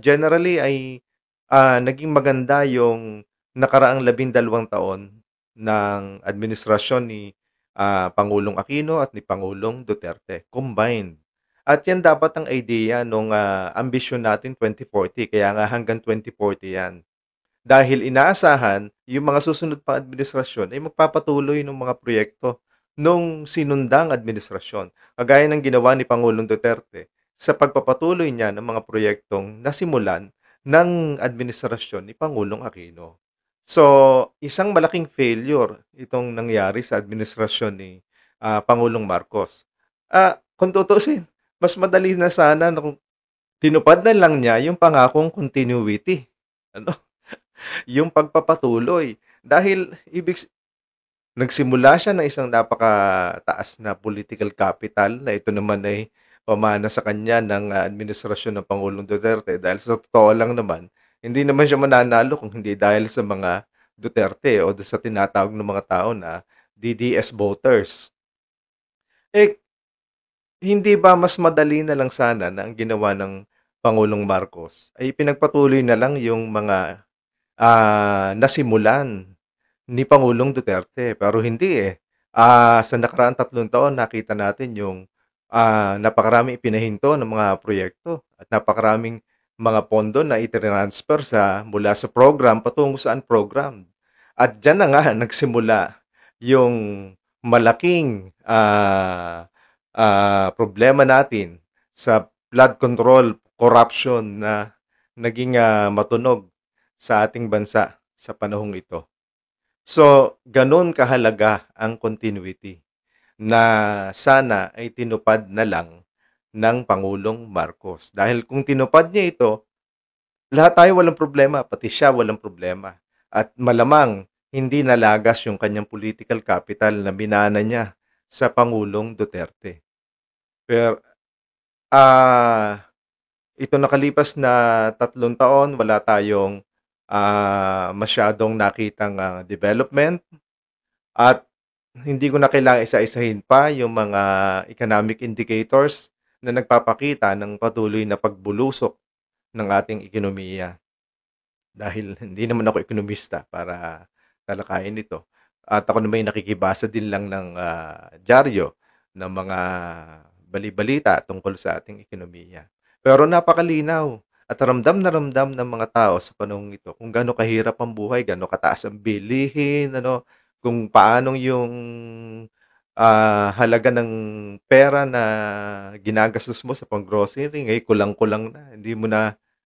Generally ay, naging maganda yung nakaraang 12 taon ng administrasyon ni, Pangulong Aquino at ni Pangulong Duterte, combined. At yan dapat ang idea nung, ambisyon natin 2040 kaya nga hanggang 2040 yan. Dahil inaasahan yung mga susunod pang administrasyon ay magpapatuloy ng mga proyekto nung sinundang administrasyon. Kagaya ng ginawa ni Pangulong Duterte sa pagpapatuloy niya ng mga proyektong nasimulan ng administrasyon ni Pangulong Aquino. So, isang malaking failure itong nangyari sa administrasyon ni Pangulong Marcos. Kung tutuusin, mas madali na sana na kung tinupad na lang niya yung pangakong continuity. Ano? Yung pagpapatuloy. Dahil nagsimula siya ng isang napakataas na political capital na ito naman ay pamana sa kanya ng administrasyon ng Pangulong Duterte. Dahil sa totoo lang naman, hindi naman siya mananalo kung hindi dahil sa mga Duterte o sa tinatawag ng mga tao na DDS voters. Eh, hindi ba mas madali na lang sana na ang ginawa ng Pangulong Marcos ay pinagpatuloy na lang yung mga nasimulan ni Pangulong Duterte, pero hindi, eh. Sa nakaraang 3 taon nakita natin yung, napakaraming ipinahinto ng mga proyekto at napakaraming mga pondo na itinransfer mula sa program patungo sa unprogrammed. At diyan na nga nagsimula yung malaking, problema natin sa flood control, corruption na naging, matunog sa ating bansa sa panahong ito. So, gano'n kahalaga ang continuity na sana ay tinupad na lang ng Pangulong Marcos. Dahil kung tinupad niya ito, lahat tayo walang problema, pati siya walang problema. At malamang hindi nalagas yung kanyang political capital na binana niya sa Pangulong Duterte. Pero ito nakalipas na 3 taon, wala tayong masyadong nakitang development. At hindi ko na kailangang isa-isahin pa yung mga economic indicators na nagpapakita ng patuloy na pagbulusok ng ating ekonomiya. Dahil hindi naman ako ekonomista para talakayin ito. At ako naman ay nakikibasa din lang ng dyaryo ng mga bali-balita tungkol sa ating ekonomiya. Pero napakalinaw at ramdam na ramdam ng mga tao sa panahong ito kung gaano kahirap ang buhay, gaano kataas ang bilihin, ano, kung paanong yung halaga ng pera na ginagastos mo sa pang-grocery, ngayon kulang-kulang na. Hindi mo na